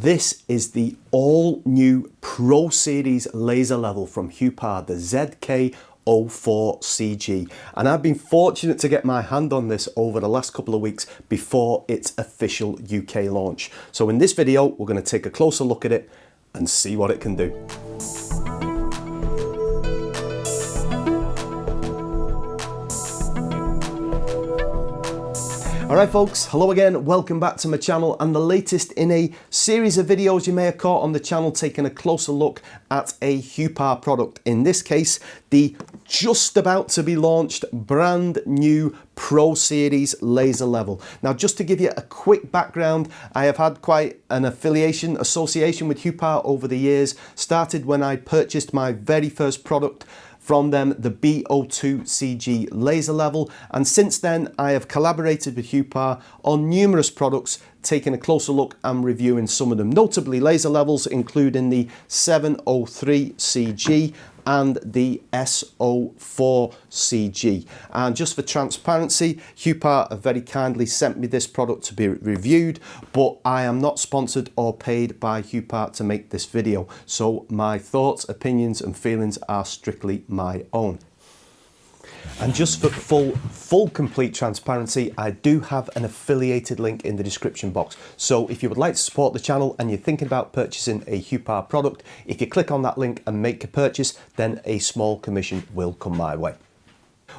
This is the all-new Pro Series laser level from Huepar, the ZK04CG, and I've been fortunate to get my hand on this over the last couple of weeks before its official UK launch. So in this video, we're going to take a closer look at it and see what it can do. Alright folks, hello again, welcome back to my channel and the latest in a series of videos you may have caught on the channel taking a closer look at a Huepar product. In this case, the just about to be launched brand new Pro Series laser level. Now just to give you a quick background, I have had quite an association with Huepar over the years. Started when I purchased my very first product from them, the B02CG laser level, and since then I have collaborated with Huepar on numerous products, taking a closer look and reviewing some of them, notably laser levels including the 703CG and the S04CG. And just for transparency, Huepar have very kindly sent me this product to be reviewed, but I am not sponsored or paid by Huepar to make this video, so my thoughts, opinions and feelings are strictly my own. And just for full complete transparency, I do have an affiliated link in the description box. So if you would like to support the channel and you're thinking about purchasing a Huepar product, if you click on that link and make a purchase, then a small commission will come my way.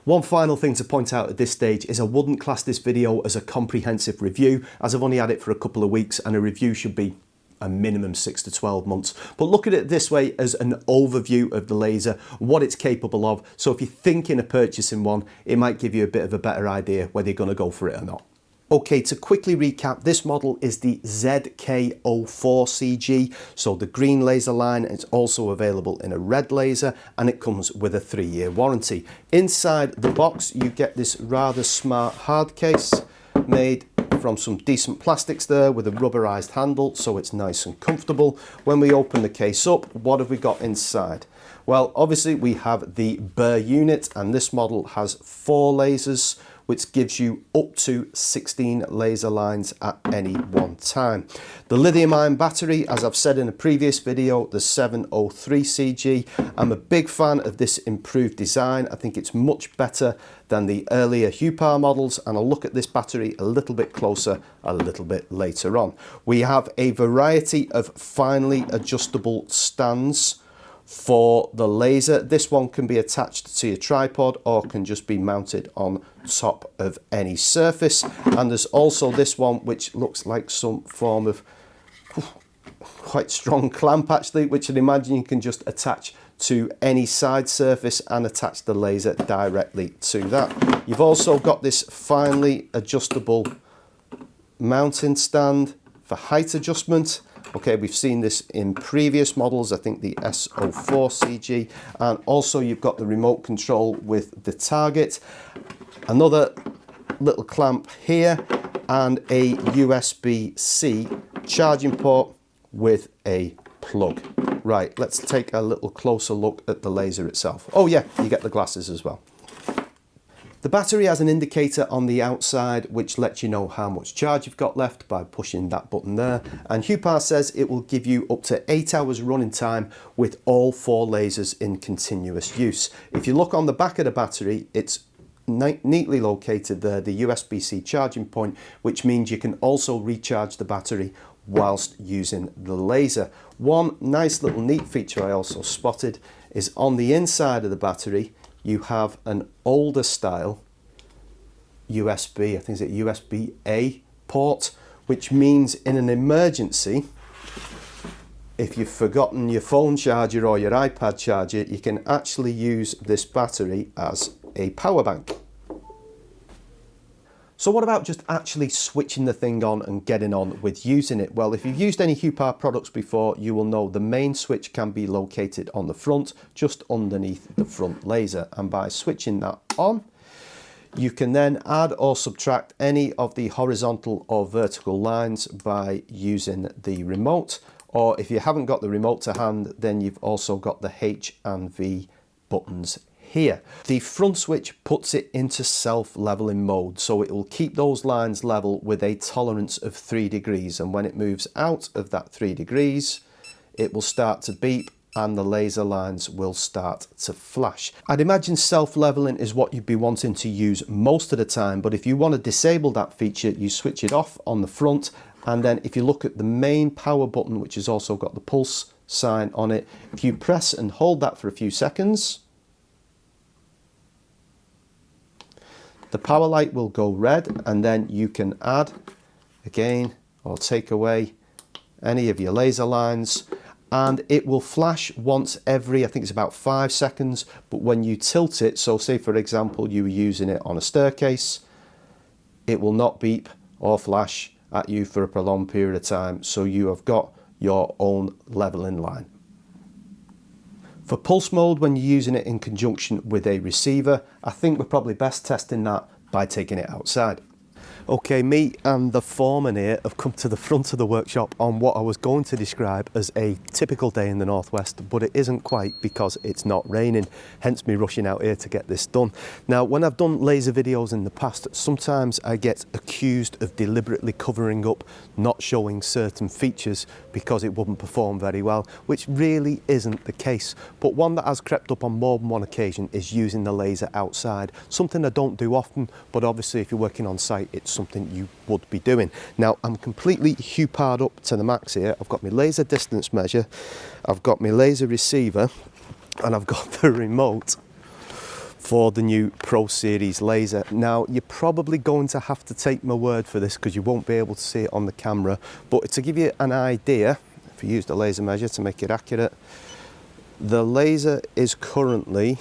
One final thing to point out at this stage is I wouldn't class this video as a comprehensive review, as I've only had it for a couple of weeks and a review should be a minimum 6 to 12 months. But look at it this way as an overview of the laser, what it's capable of. So if you're thinking of purchasing one, it might give you a bit of a better idea whether you're going to go for it or not. Okay, to quickly recap, this model is the ZK04CG, so the green laser line. It's also available in a red laser and it comes with a 3-year warranty. Inside the box you get this rather smart hard case made from some decent plastics there with a rubberized handle, so it's nice and comfortable. When we open the case up, what have we got inside? Well, obviously we have the bare unit, and this model has 4 lasers, which gives you up to 16 laser lines at any one time. The lithium ion battery, as I've said in a previous video, the 703CG. I'm a big fan of this improved design. I think it's much better than the earlier Huepar models, and I'll look at this battery a little bit closer a little bit later on. We have a variety of finely adjustable stands for the laser. This one can be attached to your tripod or can just be mounted on top of any surface. And there's also this one which looks like some form of quite strong clamp actually, which I'd imagine you can just attach to any side surface and attach the laser directly to that. You've also got this finely adjustable mounting stand for height adjustment. Okay, we've seen this in previous models, I think the S04CG, and also you've got the remote control with the target, another little clamp here, and a USB-C charging port with a plug. Right, let's take a little closer look at the laser itself. Oh yeah, you get the glasses as well. The battery has an indicator on the outside which lets you know how much charge you've got left by pushing that button there, and Huepar says it will give you up to 8 hours running time with all 4 lasers in continuous use. If you look on the back of the battery, it's neatly located there, the USB-C charging point, which means you can also recharge the battery whilst using the laser. One nice little neat feature I also spotted is on the inside of the battery you have an older style USB, I think it's a USB-A port, which means in an emergency, if you've forgotten your phone charger or your iPad charger, you can actually use this battery as a power bank. So what about just actually switching the thing on and getting on with using it? Well, if you've used any Huepar products before, you will know the main switch can be located on the front, just underneath the front laser. And by switching that on, you can then add or subtract any of the horizontal or vertical lines by using the remote. Or if you haven't got the remote to hand, then you've also got the H and V buttons here. The front switch puts it into self-leveling mode, so it will keep those lines level with a tolerance of 3 degrees, and when it moves out of that 3 degrees, it will start to beep and the laser lines will start to flash. I'd imagine self-leveling is what you'd be wanting to use most of the time, but if you want to disable that feature, you switch it off on the front, and then if you look at the main power button, which has also got the pulse sign on it, if you press and hold that for a few seconds, the power light will go red, and then you can add again or take away any of your laser lines, and it will flash once every, I think it's about 5 seconds, but when you tilt it, so say for example you were using it on a staircase, it will not beep or flash at you for a prolonged period of time, so you have got your own leveling line. For pulse mode, when you're using it in conjunction with a receiver, I think we're probably best testing that by taking it outside. Okay, me and the foreman here have come to the front of the workshop on what I was going to describe as a typical day in the northwest, but it isn't quite because it's not raining, hence me rushing out here to get this done. Now, when I've done laser videos in the past, sometimes I get accused of deliberately covering up, not showing certain features because it wouldn't perform very well, which really isn't the case. But one that has crept up on more than one occasion is using the laser outside, something I don't do often, but obviously if you're working on site, it's something you would be doing. Now, I'm completely Huepared up to the max here. I've got my laser distance measure, I've got my laser receiver, and I've got the remote for the new Pro Series laser. Now, you're probably going to have to take my word for this because you won't be able to see it on the camera, but to give you an idea, if you use the laser measure to make it accurate, the laser is currently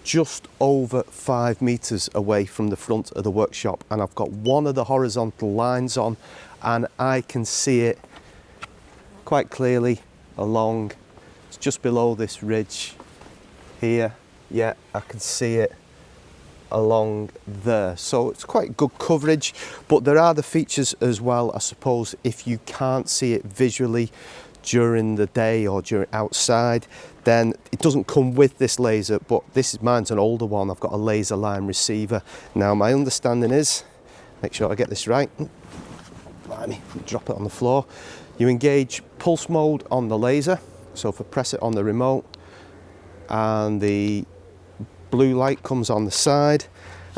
just over 5 meters away from the front of the workshop, and I've got one of the horizontal lines on, and I can see it quite clearly along, it's just below this ridge here. Yeah, I can see it along there, so it's quite good coverage. But there are the features as well, I suppose, if you can't see it visually during the day or during outside, then it doesn't come with this laser, but mine's an older one. I've got a laser line receiver. Now, my understanding is, make sure I get this right, let me drop it on the floor, you engage pulse mode on the laser, so if I press it on the remote and the blue light comes on the side,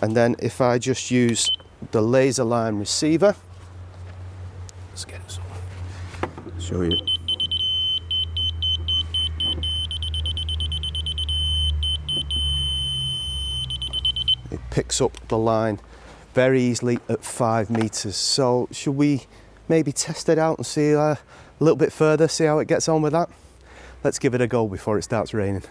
and then if I just use the laser line receiver, let's get it show you. It picks up the line very easily at 5 meters. So should we maybe test it out and see a little bit further, see how it gets on with that? Let's give it a go before it starts raining.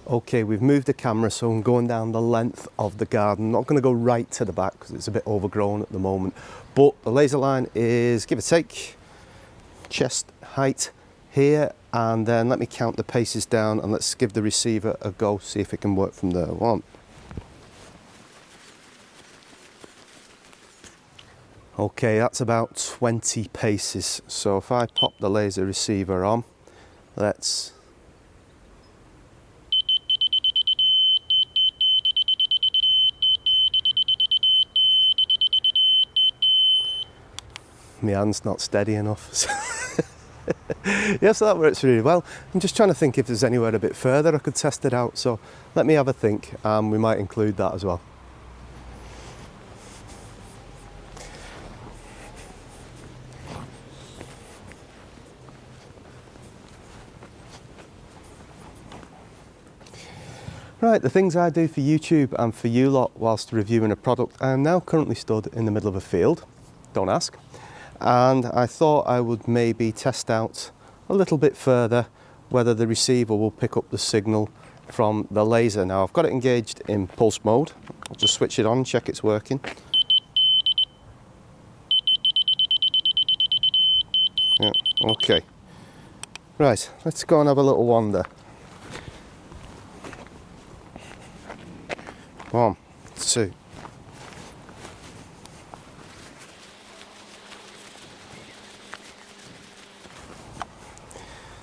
Okay, we've moved the camera, so I'm going down the length of the garden. I'm not going to go right to the back because it's a bit overgrown at the moment, but the laser line is, give or take, chest height here, and then let me count the paces down and let's give the receiver a go, see if it can work from there. 1. Okay, that's about 20 paces. So if I pop the laser receiver on, let's my hand's not steady enough. Yeah, so that works really well. I'm just trying to think if there's anywhere a bit further I could test it out, so let me have a think, and we might include that as well. Right, the things I do for YouTube and for you lot whilst reviewing a product. I am now currently stood in the middle of a field, don't ask, and I thought I would maybe test out a little bit further whether the receiver will pick up the signal from the laser. Now, I've got it engaged in pulse mode. I'll just switch it on and check it's working. Yeah, okay. Right, let's go and have a little wander. 1, 2.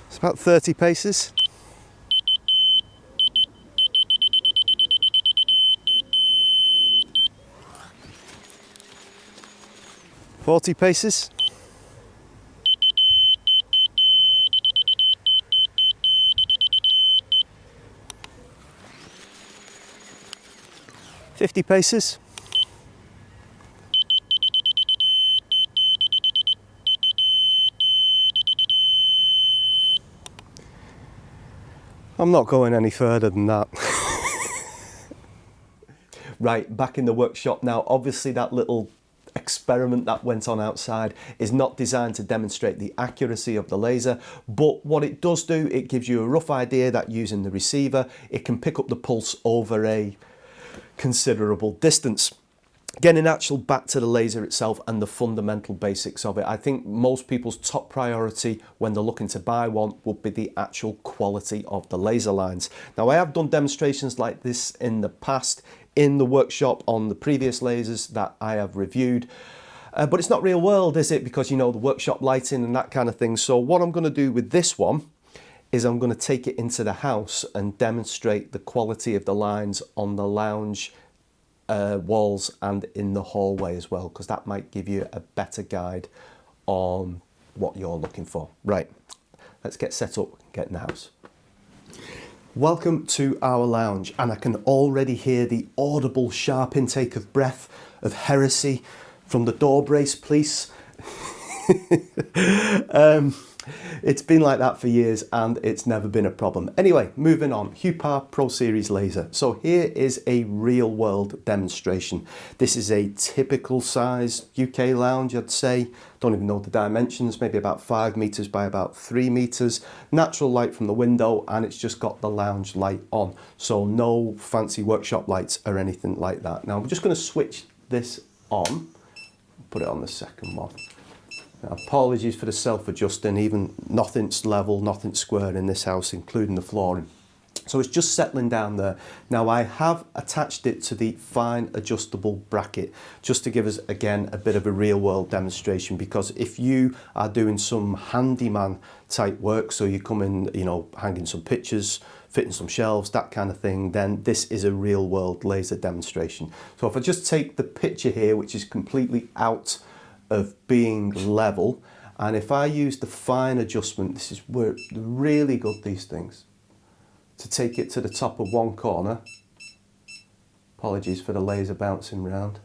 It's about 30 paces. 40 paces. 50 paces. I'm not going any further than that. Right, back in the workshop now. Obviously that little experiment that went on outside is not designed to demonstrate the accuracy of the laser, but what it does do, it gives you a rough idea that using the receiver, it can pick up the pulse over a considerable distance. Getting actual back to the laser itself and the fundamental basics of it, I think most people's top priority when they're looking to buy one would be the actual quality of the laser lines. Now, I have done demonstrations like this in the past in the workshop on the previous lasers that I have reviewed, but it's not real world, is it? Because, you know, the workshop lighting and that kind of thing. So what I'm going to do with this one is I'm going to take it into the house and demonstrate the quality of the lines on the lounge walls and in the hallway as well, because that might give you a better guide on what you're looking for. Right, let's get set up and get in the house. Welcome to our lounge, and I can already hear the audible sharp intake of breath of heresy from the door brace police. It's been like that for years and it's never been a problem. Anyway, moving on. Huepar Pro Series laser. So here is a real world demonstration. This is a typical size UK lounge, I'd say. Don't even know the dimensions, maybe about 5 meters by about 3 meters. Natural light from the window, and it's just got the lounge light on. So no fancy workshop lights or anything like that. Now I'm just going to switch this on, put it on the second one. Now, apologies for the self-adjusting, even nothing's level, nothing's square in this house, including the flooring. So it's just settling down there. Now I have attached it to the fine adjustable bracket, just to give us, again, a bit of a real world demonstration, because if you are doing some handyman type work, so you come in, you know, hanging some pictures, fitting some shelves, that kind of thing, then this is a real world laser demonstration. So if I just take the picture here, which is completely out of being level, and if I use the fine adjustment, this is where they're really good, these things, to take it to the top of one corner. Apologies for the laser bouncing round.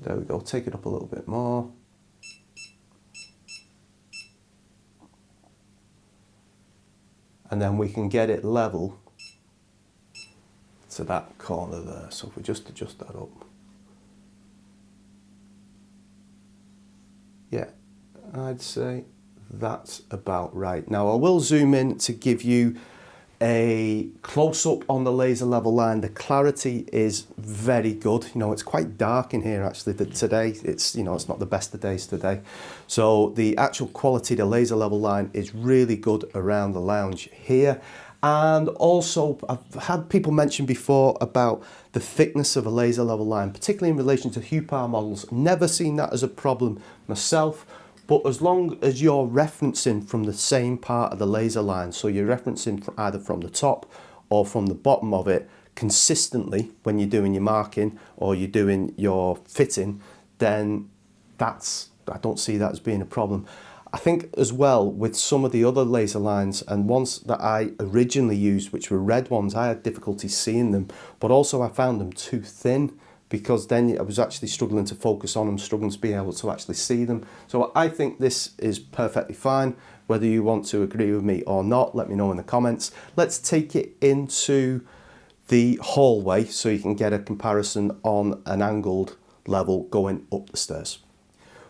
There we go, take it up a little bit more. And then we can get it level to that corner there. So if we just adjust that up. Yeah, I'd say that's about right. Now I will zoom in to give you a close-up on the laser level line. The clarity is very good. You know, it's quite dark in here actually today. It's, you know, it's not the best of days today. So the actual quality of the laser level line is really good around the lounge here. And also, I've had people mention before about the thickness of a laser level line, particularly in relation to Huepar models. Never seen that as a problem myself, but as long as you're referencing from the same part of the laser line, so you're referencing either from the top or from the bottom of it consistently when you're doing your marking or you're doing your fitting, then I don't see that as being a problem. I think as well with some of the other laser lines, and ones that I originally used, which were red ones, I had difficulty seeing them, but also I found them too thin, because then I was actually struggling to focus on them, struggling to be able to actually see them. So I think this is perfectly fine. Whether you want to agree with me or not, let me know in the comments. Let's take it into the hallway so you can get a comparison on an angled level going up the stairs.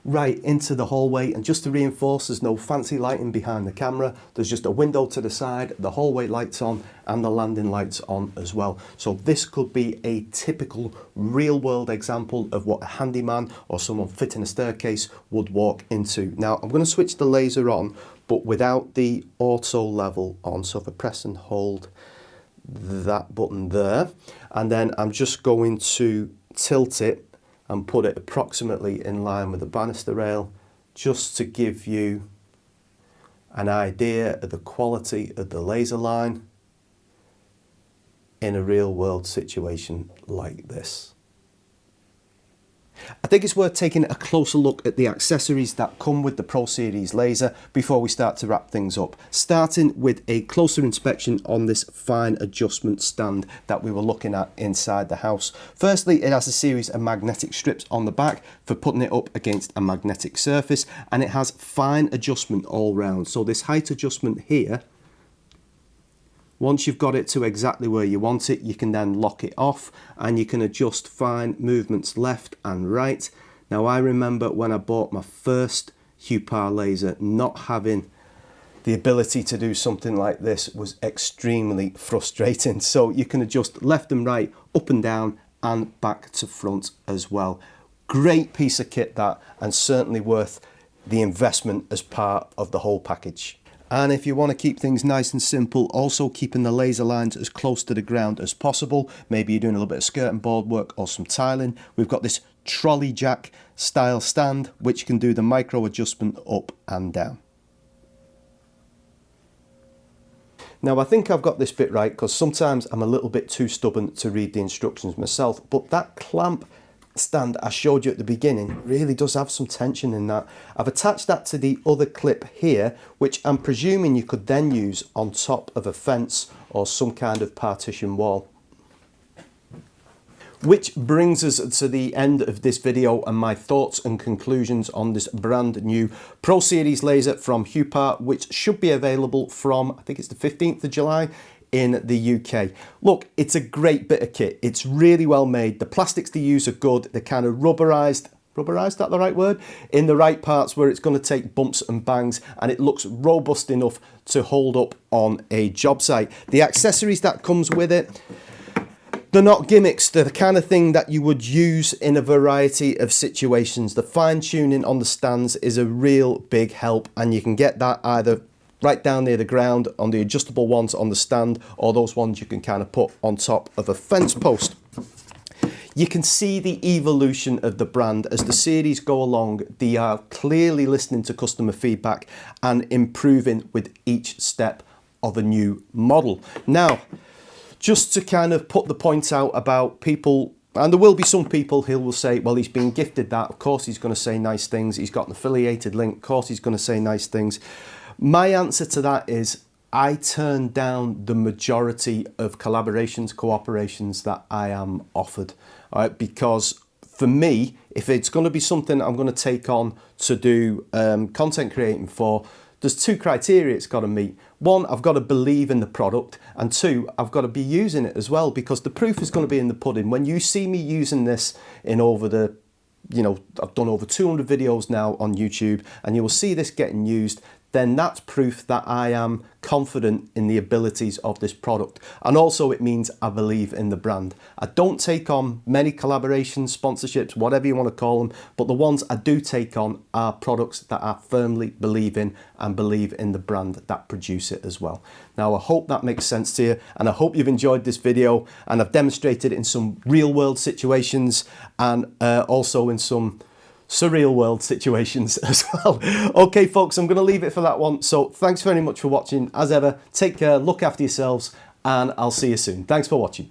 Right into the hallway, and just to reinforce, there's no fancy lighting behind the camera. There's just a window to the side, the hallway lights on, and the landing lights on as well. So this could be a typical real world example of what a handyman or someone fitting a staircase would walk into. Now I'm going to switch the laser on, but without the auto level on. So if I press and hold that button there, and then I'm just going to tilt it and put it approximately in line with the banister rail, just to give you an idea of the quality of the laser line in a real world situation like this. I think it's worth taking a closer look at the accessories that come with the Pro Series laser before we start to wrap things up, starting with a closer inspection on this fine adjustment stand that we were looking at inside the house. Firstly, it has a series of magnetic strips on the back for putting it up against a magnetic surface, and it has fine adjustment all round. So this height adjustment here, once you've got it to exactly where you want it, you can then lock it off and you can adjust fine movements left and right. Now, I remember when I bought my first Huepar laser, not having the ability to do something like this was extremely frustrating. So you can adjust left and right, up and down, and back to front as well. Great piece of kit that, and certainly worth the investment as part of the whole package. And if you want to keep things nice and simple, also keeping the laser lines as close to the ground as possible, maybe you're doing a little bit of skirting board work or some tiling, we've got this trolley jack style stand which can do the micro adjustment up and down. Now, I think I've got this bit right because sometimes I'm a little bit too stubborn to read the instructions myself, but that clamp stand I showed you at the beginning really does have some tension in that. I've attached that to the other clip here, which I'm presuming you could then use on top of a fence or some kind of partition wall. Which brings us to the end of this video and my thoughts and conclusions on this brand new Pro Series laser from Huepar, which should be available from, I think it's the 15th of July in the UK. Look, it's a great bit of kit. It's really well made. The plastics they use are good. They're kind of rubberized, that the right word? In the right parts where it's going to take bumps and bangs, and it looks robust enough to hold up on a job site. The accessories that comes with it, they're not gimmicks. They're the kind of thing that you would use in a variety of situations. The fine tuning on the stands is a real big help, and you can get that either right down near the ground on the adjustable ones on the stand, or those ones you can kind of put on top of a fence post. You can see the evolution of the brand as the series go along. They are clearly listening to customer feedback and improving with each step of a new model. Now, just to kind of put the point out about people, and there will be some people who will say, well, he's been gifted that, of course he's going to say nice things, he's got an affiliated link, of course he's going to say nice things. My answer to that is I turn down the majority of collaborations, cooperations that I am offered, all right? Because for me, if it's going to be something I'm going to take on to do content creating for, there's two criteria it's got to meet. One, I've got to believe in the product, and two, I've got to be using it as well, because the proof is going to be in the pudding. When you see me using this in over the, I've done over 200 videos now on YouTube, and you will see this getting used, then that's proof that I am confident in the abilities of this product. And also it means I believe in the brand. I don't take on many collaborations, sponsorships, whatever you want to call them, but the ones I do take on are products that I firmly believe in and believe in the brand that produce it as well. Now, I hope that makes sense to you, and I hope you've enjoyed this video, and I've demonstrated it in some real world situations and also in some surreal world situations as well. Okay folks, I'm going to leave it for that one. So thanks very much for watching. As ever, take care, look after yourselves, and I'll see you soon. Thanks for watching.